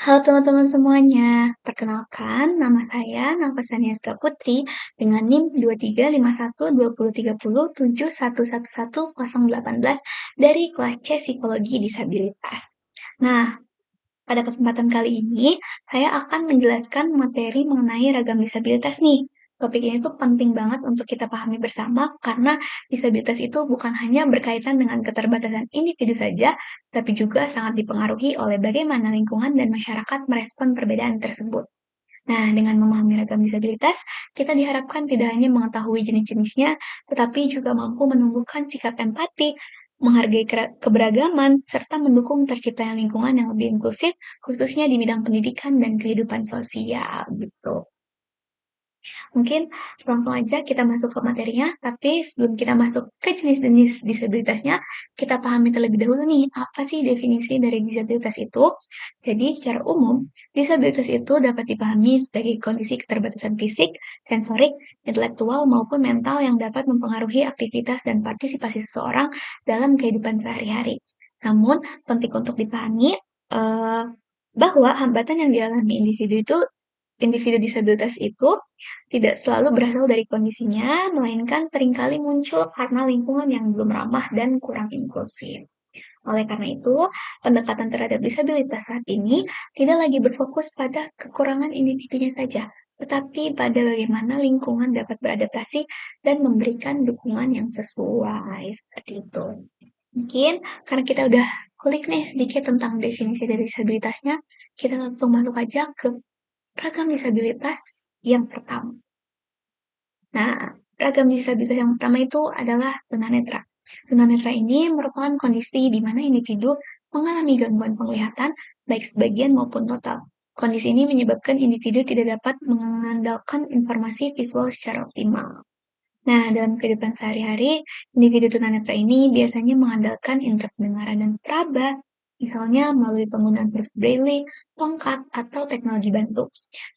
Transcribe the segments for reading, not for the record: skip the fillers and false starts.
Halo teman-teman semuanya, perkenalkan nama saya Nafasaniaska Putri dengan NIM 2351203071110018 dari kelas C Psikologi Disabilitas. Nah, pada kesempatan kali ini, saya akan menjelaskan materi mengenai ragam disabilitas nih. Topik ini tuh penting banget untuk kita pahami bersama karena disabilitas itu bukan hanya berkaitan dengan keterbatasan individu saja, tapi juga sangat dipengaruhi oleh bagaimana lingkungan dan masyarakat merespon perbedaan tersebut. Nah, dengan memahami ragam disabilitas, kita diharapkan tidak hanya mengetahui jenis-jenisnya, tetapi juga mampu menumbuhkan sikap empati, menghargai keberagaman, serta mendukung terciptanya lingkungan yang lebih inklusif, khususnya di bidang pendidikan dan kehidupan sosial, gitu. Mungkin langsung aja kita masuk ke materinya, tapi sebelum kita masuk ke jenis-jenis disabilitasnya, kita pahami terlebih dahulu nih, apa sih definisi dari disabilitas itu? Jadi, secara umum, disabilitas itu dapat dipahami sebagai kondisi keterbatasan fisik, sensorik, intelektual, maupun mental yang dapat mempengaruhi aktivitas dan partisipasi seseorang dalam kehidupan sehari-hari. Namun, penting untuk dipahami bahwa hambatan yang dialami individu disabilitas itu tidak selalu berasal dari kondisinya, melainkan seringkali muncul karena lingkungan yang belum ramah dan kurang inklusif. Oleh karena itu, pendekatan terhadap disabilitas saat ini tidak lagi berfokus pada kekurangan individunya saja, tetapi pada bagaimana lingkungan dapat beradaptasi dan memberikan dukungan yang sesuai. Seperti itu. Mungkin karena kita udah kulik nih sedikit tentang definisi dari disabilitasnya, kita langsung masuk aja ke ragam disabilitas yang pertama. Nah, ragam disabilitas yang pertama itu adalah tunanetra. Tunanetra ini merupakan kondisi di mana individu mengalami gangguan penglihatan, baik sebagian maupun total. Kondisi ini menyebabkan individu tidak dapat mengandalkan informasi visual secara optimal. Nah, dalam kehidupan sehari-hari, individu tunanetra ini biasanya mengandalkan indera pendengaran dan peraba, misalnya melalui penggunaan huruf braille, tongkat, atau teknologi bantu.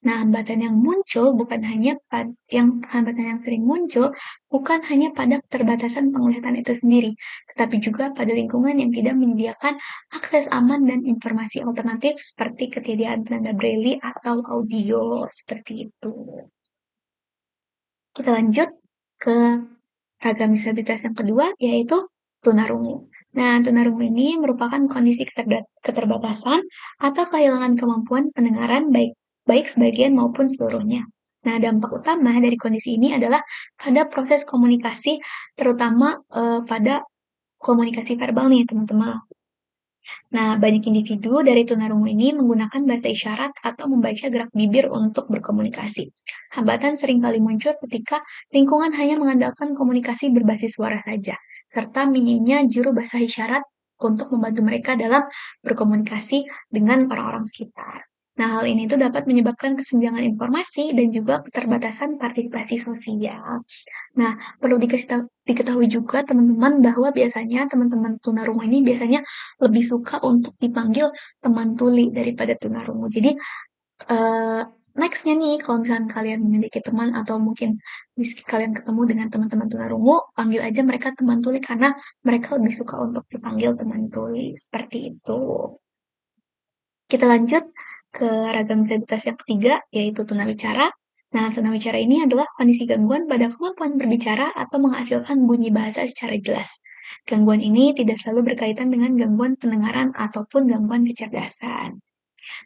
Nah, hambatan yang sering muncul bukan hanya pada keterbatasan penglihatan itu sendiri, tetapi juga pada lingkungan yang tidak menyediakan akses aman dan informasi alternatif seperti ketiadaan penanda braille atau audio seperti itu. Kita lanjut ke ragam disabilitas yang kedua, yaitu tunarungu. Nah, tunarungu ini merupakan kondisi keterbatasan atau kehilangan kemampuan pendengaran baik sebagian maupun seluruhnya. Nah, dampak utama dari kondisi ini adalah pada proses komunikasi, terutama pada komunikasi verbal nih, teman-teman. Nah, banyak individu dari tunarungu ini menggunakan bahasa isyarat atau membaca gerak bibir untuk berkomunikasi. Hambatan seringkali muncul ketika lingkungan hanya mengandalkan komunikasi berbasis suara saja, serta minimnya juru bahasa isyarat untuk membantu mereka dalam berkomunikasi dengan orang-orang sekitar. Nah, hal ini tuh dapat menyebabkan kesenjangan informasi dan juga keterbatasan partisipasi sosial. Nah, perlu diketahui juga teman-teman bahwa biasanya teman-teman tunarungu ini biasanya lebih suka untuk dipanggil teman tuli daripada tunarungu. Jadi, eee, next-nya nih kalau misalkan kalian memiliki teman atau mungkin kalian ketemu dengan teman-teman tunarungu, panggil aja mereka teman tuli karena mereka lebih suka untuk dipanggil teman tuli, seperti itu. Kita lanjut ke ragam disabilitas yang ketiga, yaitu tunawicara. Nah, tunawicara ini adalah kondisi gangguan pada kemampuan berbicara atau menghasilkan bunyi bahasa secara jelas. Gangguan ini tidak selalu berkaitan dengan gangguan pendengaran ataupun gangguan kecerdasan.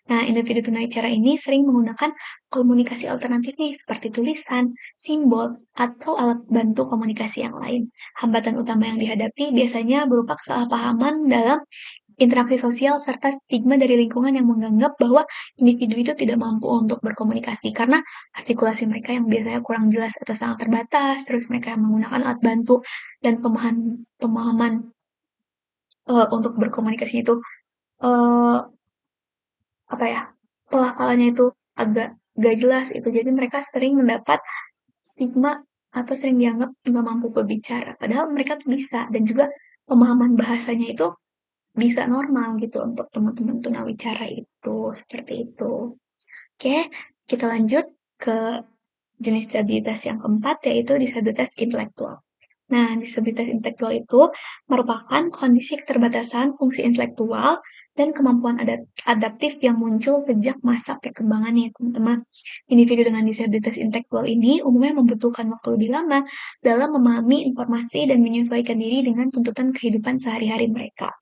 Nah, individu tunawicara ini sering menggunakan komunikasi alternatif nih, seperti tulisan, simbol, atau alat bantu komunikasi yang lain. Hambatan utama yang dihadapi biasanya berupa kesalahpahaman dalam interaksi sosial serta stigma dari lingkungan yang menganggap bahwa individu itu tidak mampu untuk berkomunikasi karena artikulasi mereka yang biasanya kurang jelas atau sangat terbatas, terus mereka yang menggunakan alat bantu dan pemahaman untuk berkomunikasi itu eh, apa ya pelafalannya itu agak gak jelas itu. Jadi mereka sering mendapat stigma atau sering dianggap nggak mampu berbicara, padahal mereka tuh bisa dan juga pemahaman bahasanya itu bisa normal gitu untuk teman-teman tunawicara itu, seperti itu. Oke, kita lanjut ke jenis disabilitas yang keempat, yaitu disabilitas intelektual. Nah, disabilitas intelektual itu merupakan kondisi keterbatasan fungsi intelektual dan kemampuan adaptif yang muncul sejak masa perkembangan ya, teman-teman. Individu dengan disabilitas intelektual ini umumnya membutuhkan waktu lebih lama dalam memahami informasi dan menyesuaikan diri dengan tuntutan kehidupan sehari-hari mereka.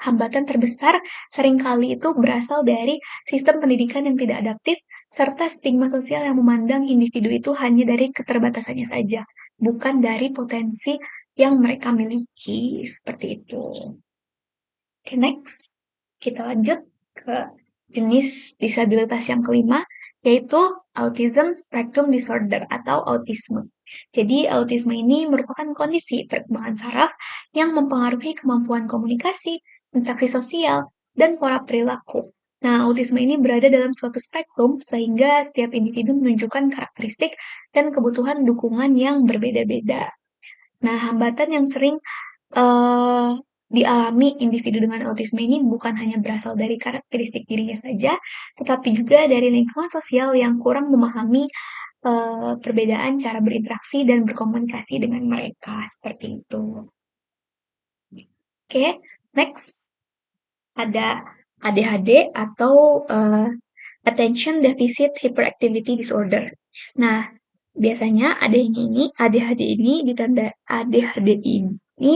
Hambatan terbesar seringkali itu berasal dari sistem pendidikan yang tidak adaptif serta stigma sosial yang memandang individu itu hanya dari keterbatasannya saja, bukan dari potensi yang mereka miliki, seperti itu. Oke, next. Kita lanjut ke jenis disabilitas yang kelima, yaitu Autism Spectrum Disorder atau autisme. Jadi, autisme ini merupakan kondisi perkembangan saraf yang mempengaruhi kemampuan komunikasi, interaksi sosial, dan pola perilaku. Nah, autisme ini berada dalam suatu spektrum sehingga setiap individu menunjukkan karakteristik dan kebutuhan dukungan yang berbeda-beda. Nah, hambatan yang sering eee, dialami individu dengan autisme ini bukan hanya berasal dari karakteristik dirinya saja, tetapi juga dari lingkungan sosial yang kurang memahami, perbedaan cara berinteraksi dan berkomunikasi dengan mereka, seperti itu. Oke, next ada ADHD atau, Attention Deficit Hyperactivity Disorder. Nah, biasanya ADHD ini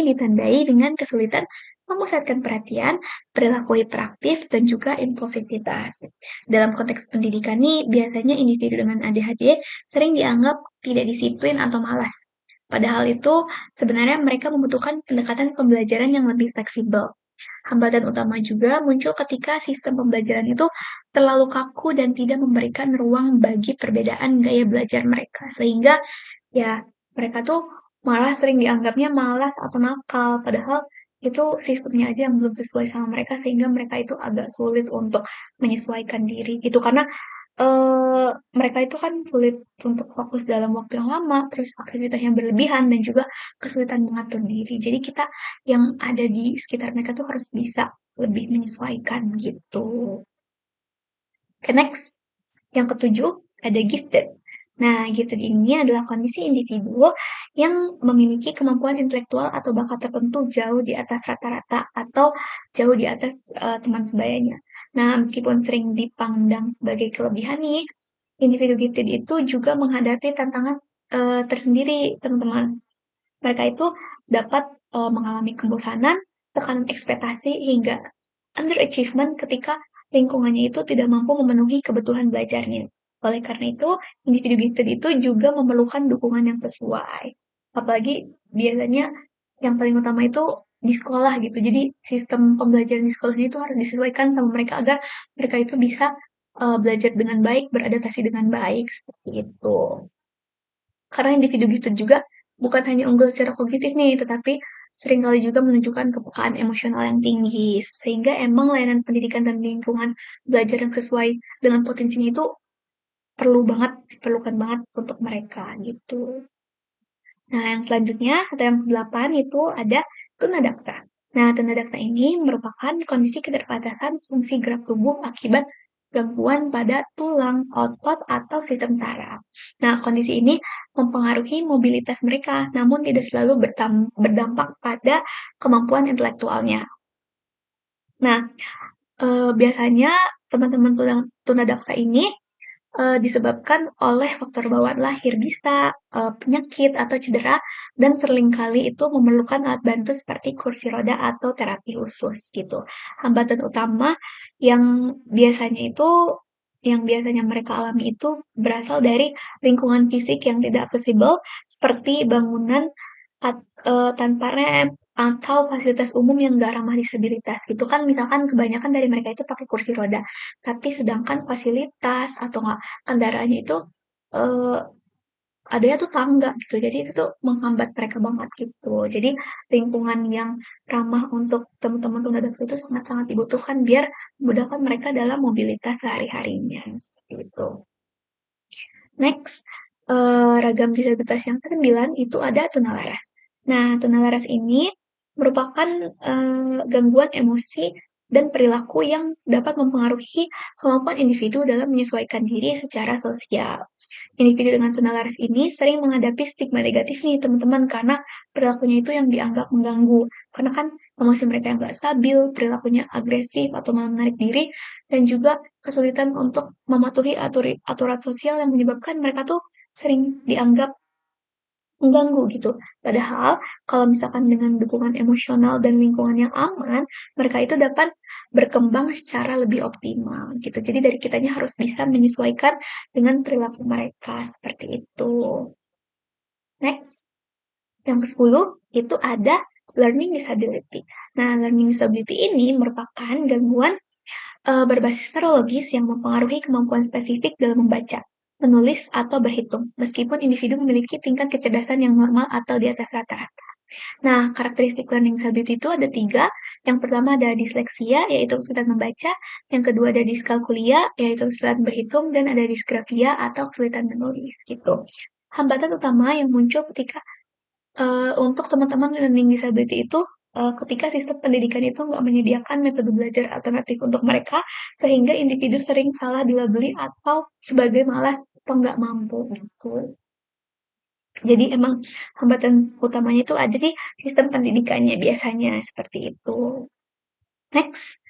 ditandai dengan kesulitan memusatkan perhatian, perilaku hiperaktif, dan juga impulsivitas. Dalam konteks pendidikan nih, biasanya individu dengan ADHD sering dianggap tidak disiplin atau malas. Padahal itu sebenarnya mereka membutuhkan pendekatan pembelajaran yang lebih fleksibel. Hambatan utama juga muncul ketika sistem pembelajaran itu terlalu kaku dan tidak memberikan ruang bagi perbedaan gaya belajar mereka. Sehingga ya mereka tuh malah sering dianggapnya malas atau nakal, padahal itu sistemnya aja yang belum sesuai sama mereka sehingga mereka itu agak sulit untuk menyesuaikan diri gitu. Karena mereka itu kan sulit untuk fokus dalam waktu yang lama, terus aktivitasnya berlebihan dan juga kesulitan mengatur diri. Jadi kita yang ada di sekitar mereka tuh harus bisa lebih menyesuaikan gitu. Oke, next. Yang ketujuh, ada gifted. Nah, gifted ini adalah kondisi individu yang memiliki kemampuan intelektual atau bakat tertentu jauh di atas rata-rata atau jauh di atas teman sebayanya. Nah, meskipun sering dipandang sebagai kelebihan nih, individu gifted itu juga menghadapi tantangan tersendiri, teman-teman. Mereka itu dapat mengalami kebosanan, tekanan ekspektasi, hingga underachievement ketika lingkungannya itu tidak mampu memenuhi kebutuhan belajarnya. Oleh karena itu, individu gifted itu juga memerlukan dukungan yang sesuai. Apalagi biasanya yang paling utama itu di sekolah gitu. Jadi sistem pembelajaran di sekolahnya itu harus disesuaikan sama mereka agar mereka itu bisa belajar dengan baik, beradaptasi dengan baik seperti itu. Karena individu gifted juga bukan hanya unggul secara kognitif nih, tetapi seringkali juga menunjukkan kepekaan emosional yang tinggi. Sehingga emang layanan pendidikan dan lingkungan belajar yang sesuai dengan potensinya itu perlu banget, diperlukan banget untuk mereka gitu. Nah, yang selanjutnya atau yang ke-8 itu ada tunadaksa. Nah, tunadaksa ini merupakan kondisi keterbatasan fungsi gerak tubuh akibat gangguan pada tulang, otot, atau sistem saraf. Nah, kondisi ini mempengaruhi mobilitas mereka, namun tidak selalu berdampak pada kemampuan intelektualnya. Nah, biasanya teman-teman tunadaksa ini disebabkan oleh faktor bawaan lahir bisa, penyakit atau cedera, dan seringkali itu memerlukan alat bantu seperti kursi roda atau terapi khusus gitu. Hambatan utama yang biasanya mereka alami itu berasal dari lingkungan fisik yang tidak aksesibel seperti bangunan tanpa rem atau fasilitas umum yang nggak ramah disabilitas gitu kan misalkan kebanyakan dari mereka itu pakai kursi roda, tapi sedangkan fasilitas atau nggak kendaraannya itu, eee, adanya tuh tangga gitu, jadi itu tuh menghambat mereka banget gitu. Jadi lingkungan yang ramah untuk teman-teman tunanetra itu sangat-sangat dibutuhkan biar memudahkan mereka dalam mobilitas sehari-harinya, seperti itu. Next, ragam disabilitas yang ke-9 itu ada tunalaras. Nah, tunalaras ini merupakan, gangguan emosi dan perilaku yang dapat mempengaruhi kemampuan individu dalam menyesuaikan diri secara sosial. Individu dengan tunalaris ini sering menghadapi stigma negatif nih teman-teman karena perilakunya itu yang dianggap mengganggu. Karena kan emosi mereka yang nggak stabil, perilakunya agresif atau malah menarik diri, dan juga kesulitan untuk mematuhi aturan sosial yang menyebabkan mereka tuh sering dianggap mengganggu gitu. Padahal kalau misalkan dengan dukungan emosional dan lingkungan yang aman, mereka itu dapat berkembang secara lebih optimal gitu. Jadi dari kitanya harus bisa menyesuaikan dengan perilaku mereka seperti itu. Next, yang ke-10 itu ada learning disability. Nah, learning disability ini merupakan gangguan berbasis neurologis yang mempengaruhi kemampuan spesifik dalam membaca, menulis, atau berhitung, meskipun individu memiliki tingkat kecerdasan yang normal atau di atas rata-rata. Nah, karakteristik learning disability itu ada 3. Yang pertama ada disleksia, yaitu kesulitan membaca. Yang kedua ada diskalkulia, yaitu kesulitan berhitung. Dan ada disgrafia atau kesulitan menulis, gitu. Hambatan utama yang muncul ketika untuk teman-teman learning disability itu, ketika sistem pendidikan itu nggak menyediakan metode belajar alternatif untuk mereka, sehingga individu sering salah dilabeli atau sebagai malas atau nggak mampu, gitu. Jadi emang hambatan utamanya itu ada di sistem pendidikannya biasanya, seperti itu. Next.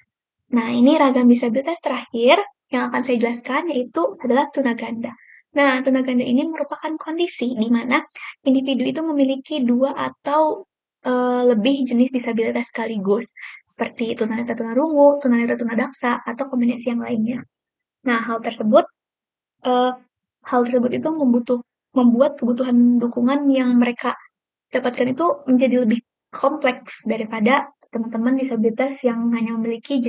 Nah, ini ragam disabilitas terakhir yang akan saya jelaskan yaitu adalah tunaganda. Nah, tunaganda ini merupakan kondisi di mana individu itu memiliki 2 atau lebih jenis disabilitas sekaligus, seperti tunanetra tunarungu, tunanetra tunadaksa, atau kombinasi yang lainnya. Nah, eee, hal tersebut itu membuat kebutuhan dukungan yang mereka dapatkan itu menjadi lebih kompleks daripada teman-teman disabilitas yang hanya memiliki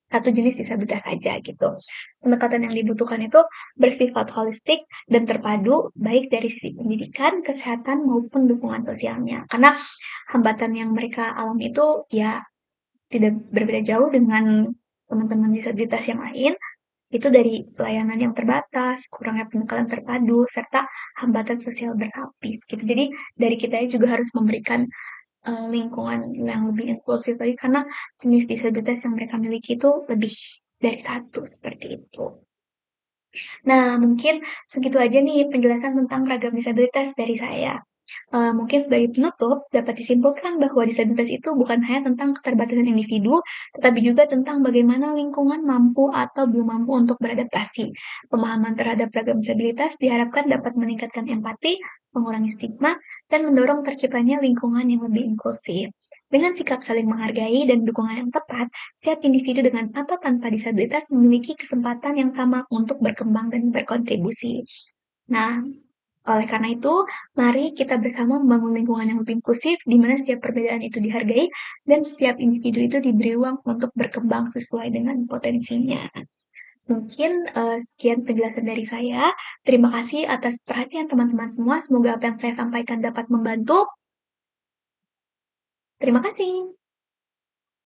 satu jenis disabilitas saja gitu. Pendekatan yang dibutuhkan itu bersifat holistik dan terpadu baik dari sisi pendidikan, kesehatan maupun dukungan sosialnya. Karena hambatan yang mereka alami itu ya tidak berbeda jauh dengan teman-teman disabilitas yang lain, itu dari pelayanan yang terbatas, kurangnya pendekatan terpadu, serta hambatan sosial berlapis gitu. Jadi dari kita juga harus memberikan lingkungan yang lebih inklusif lagi karena jenis disabilitas yang mereka miliki itu lebih dari satu, seperti itu. Nah, mungkin segitu aja nih penjelasan tentang ragam disabilitas dari saya. Mungkin sebagai penutup, dapat disimpulkan bahwa disabilitas itu bukan hanya tentang keterbatasan individu, tetapi juga tentang bagaimana lingkungan mampu atau belum mampu untuk beradaptasi. Pemahaman terhadap ragam disabilitas diharapkan dapat meningkatkan empati, mengurangi stigma, dan mendorong terciptanya lingkungan yang lebih inklusif. Dengan sikap saling menghargai dan dukungan yang tepat, setiap individu dengan atau tanpa disabilitas memiliki kesempatan yang sama untuk berkembang dan berkontribusi. Nah, oleh karena itu, mari kita bersama membangun lingkungan yang lebih inklusif, di mana setiap perbedaan itu dihargai dan setiap individu itu diberi ruang untuk berkembang sesuai dengan potensinya. Mungkin sekian penjelasan dari saya. Terima kasih atas perhatian teman-teman semua. Semoga apa yang saya sampaikan dapat membantu. Terima kasih.